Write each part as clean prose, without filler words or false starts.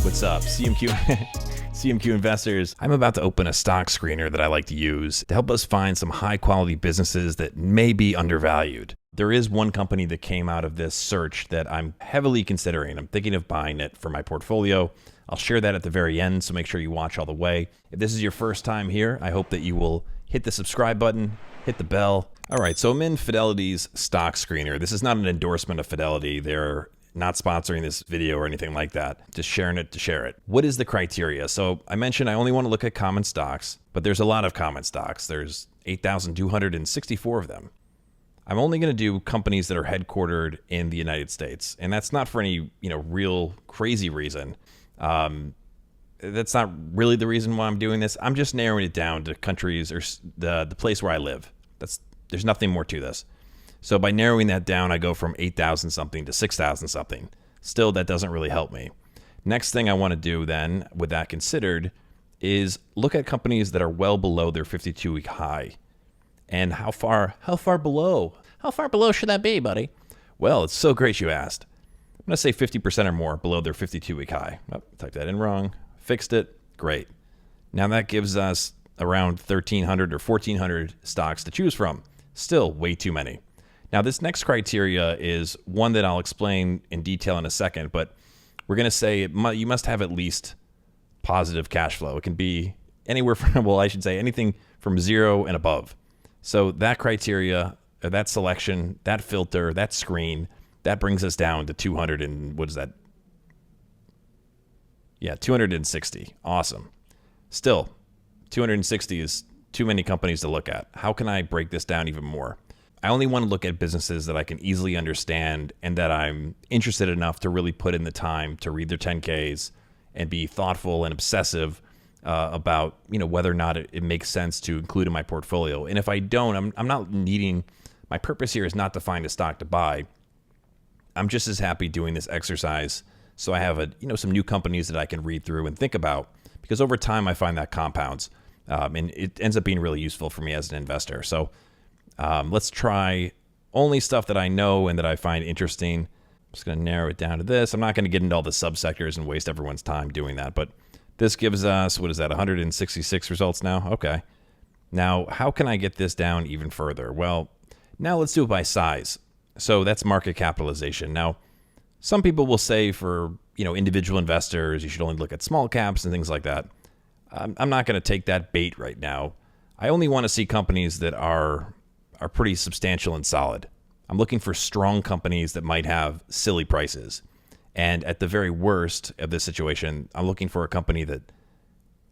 What's up, CMQ? CMQ investors. I'm about to open a stock screener that I like to use to help us find some high quality businesses that may be undervalued. There is one company that came out of this search that I'm heavily considering. I'm thinking of buying it for my portfolio. I'll share that at the very end, so make sure you watch all the way. If this is your first time here, I hope that you will hit the subscribe button, hit the bell. All right, so I'm in Fidelity's stock screener. This is not an endorsement of Fidelity. They're not sponsoring this video or anything like that. Just sharing it to share it. What is the criteria? So I mentioned I only want to look at common stocks, but there's a lot of common stocks. There's 8,264 of them. I'm only going to do companies that are headquartered in the United States, and that's not for any real crazy reason. That's not really the reason why I'm doing this. I'm just narrowing it down to countries or the place where I live. There's nothing more to this. So by narrowing that down, I go from 8,000 something to 6,000 something. Still, that doesn't really help me. Next thing I want to do then, with that considered, is look at companies that are well below their 52-week high. And how far below? How far below should that be, buddy? Well, it's so great you asked. I'm going to say 50% or more below their 52-week high. Oh, typed that in wrong. Fixed it. Great. Now that gives us around 1,300 or 1,400 stocks to choose from. Still way too many. Now, this next criteria is one that I'll explain in detail in a second, but we're going to say you must have at least positive cash flow. It can be anywhere from, well, I should say anything from 0 and above. So that criteria, or that selection, that filter, that screen, that brings us down to 200 and what is that? Yeah, 260. Awesome. Still, 260 is too many companies to look at. How can I break this down even more? I only want to look at businesses that I can easily understand and that I'm interested enough to really put in the time to read their 10Ks and be thoughtful and obsessive about whether or not it makes sense to include in my portfolio. And if I don't, I'm not needing. My purpose here is not to find a stock to buy. I'm just as happy doing this exercise so I have some new companies that I can read through and think about, because over time I find that compounds and it ends up being really useful for me as an investor. So let's try only stuff that I know and that I find interesting. I'm just going to narrow it down to this. I'm not going to get into all the subsectors and waste everyone's time doing that, but this gives us, 166 results now? Okay. Now, how can I get this down even further? Well, now let's do it by size. So that's market capitalization. Now, some people will say for, individual investors, you should only look at small caps and things like that. I'm not going to take that bait right now. I only want to see companies that are pretty substantial and solid. I'm looking for strong companies that might have silly prices. And at the very worst of this situation, I'm looking for a company that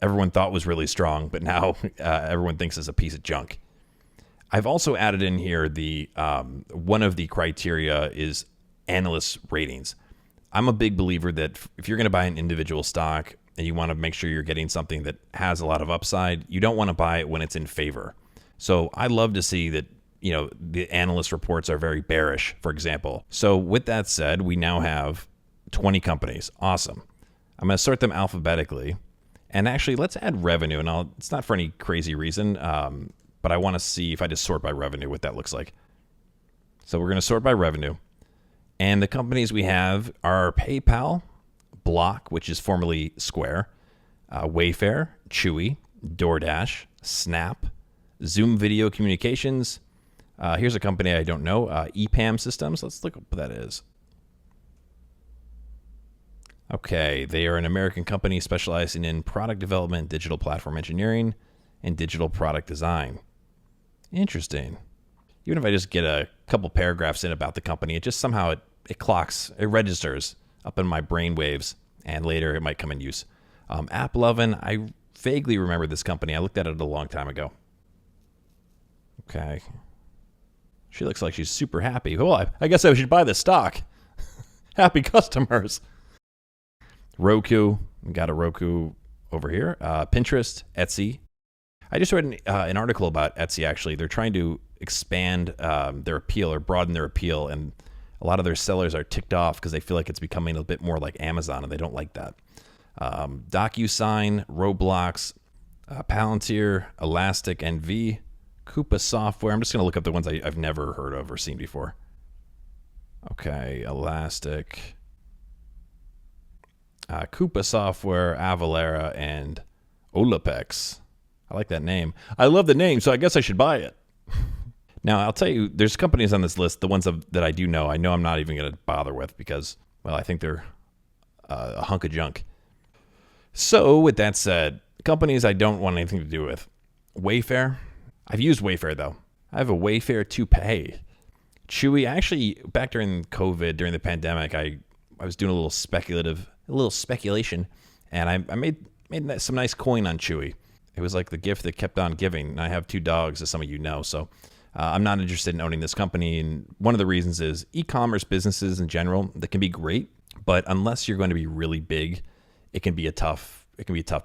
everyone thought was really strong, but now everyone thinks is a piece of junk. I've also added in here one of the criteria is analyst ratings. I'm a big believer that if you're going to buy an individual stock and you want to make sure you're getting something that has a lot of upside, you don't want to buy it when it's in favor. So I love to see that the analyst reports are very bearish, for example. So with that said, we now have 20 companies. Awesome. I'm going to sort them alphabetically. And actually, let's add revenue. And it's not for any crazy reason, but I want to see if I just sort by revenue what that looks like. So we're going to sort by revenue. And the companies we have are PayPal, Block, which is formerly Square, Wayfair, Chewy, DoorDash, Snap, Zoom Video Communications. Here's a company I don't know, EPAM Systems. Let's look up what that is. Okay, they are an American company specializing in product development, digital platform engineering, and digital product design. Interesting. Even if I just get a couple paragraphs in about the company, it just somehow it clocks, it registers up in my brain waves, and later it might come in use. AppLovin, I vaguely remember this company. I looked at it a long time ago. Okay. She looks like she's super happy. Well, I guess I should buy this stock. Happy customers. Roku. We got a Roku over here. Pinterest, Etsy. I just read an article about Etsy, actually. They're trying to expand their appeal or broaden their appeal, and a lot of their sellers are ticked off because they feel like it's becoming a bit more like Amazon, and they don't like that. DocuSign, Roblox, Palantir, Elastic, NV, Coupa Software. I'm just going to look up the ones I've never heard of or seen before. Okay, Elastic. Coupa Software, Avalara, and Olapex. I like that name. I love the name, so I guess I should buy it. Now, I'll tell you, there's companies on this list, the ones that I do know, I'm not even going to bother with because, well, I think they're a hunk of junk. So, with that said, companies I don't want anything to do with. Wayfair. I've used Wayfair, though. I have a Wayfair toupee. Chewy, actually, back during COVID, during the pandemic, I was doing a little speculation, and I made some nice coin on Chewy. It was like the gift that kept on giving. And I have 2 dogs, as some of you know, so I'm not interested in owning this company. And one of the reasons is e-commerce businesses in general, that can be great, but unless you're going to be really big, it can be a tough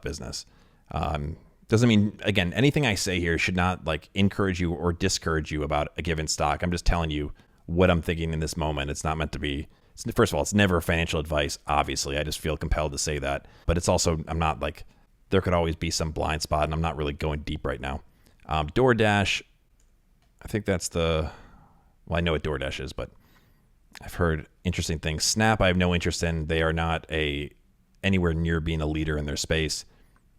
business. Doesn't mean, again, anything I say here should not like encourage you or discourage you about a given stock. I'm just telling you what I'm thinking in this moment. It's not meant to be. First of all, it's never financial advice. Obviously, I just feel compelled to say that. But it's also, I'm not like, there could always be some blind spot, and I'm not really going deep right now. DoorDash, I think that's well, I know what DoorDash is, but I've heard interesting things. Snap, I have no interest in. They are not anywhere near being a leader in their space.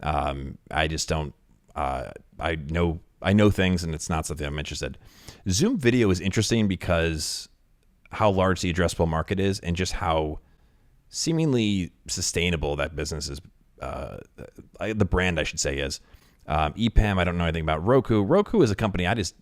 I just don't. I know things, and it's not something I'm interested. Zoom Video is interesting because how large the addressable market is, and just how seemingly sustainable that business is. The brand, I should say, is. EPAM, I don't know anything about. Roku is a company I just,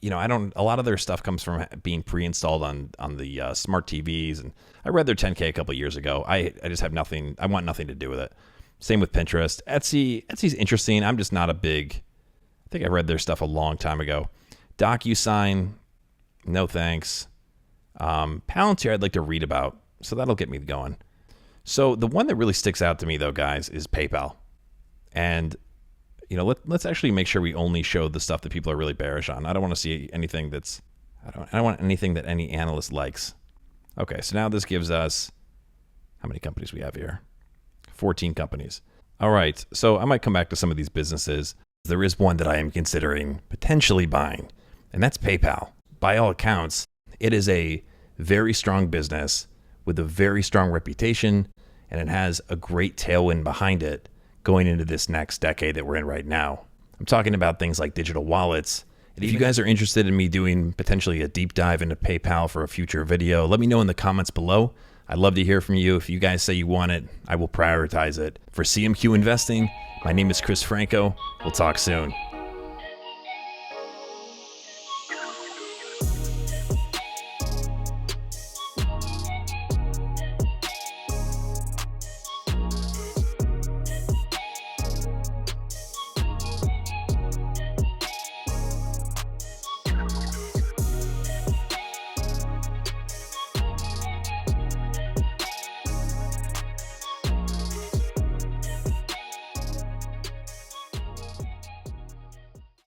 I don't. A lot of their stuff comes from being pre-installed on the smart TVs, and I read their 10K a couple of years ago. I just have nothing. I want nothing to do with it. Same with Pinterest. Etsy's interesting. I'm just not a big. I think I read their stuff a long time ago. DocuSign, no thanks. Palantir, I'd like to read about, so that'll get me going. So the one that really sticks out to me, though, guys, is PayPal. And, let's actually make sure we only show the stuff that people are really bearish on. I don't want to see anything I don't want anything that any analyst likes. Okay, so now this gives us, how many companies we have here? 14 companies. All right, so I might come back to some of these businesses. There is one that I am considering potentially buying, and that's PayPal. By all accounts, it is a very strong business with a very strong reputation, and it has a great tailwind behind it going into this next decade that we're in right now. I'm talking about things like digital wallets. And if you guys are interested in me doing potentially a deep dive into PayPal for a future video, let me know in the comments below. I'd love to hear from you. If you guys say you want it, I will prioritize it. For CMQ Investing, my name is Chris Franco. We'll talk soon.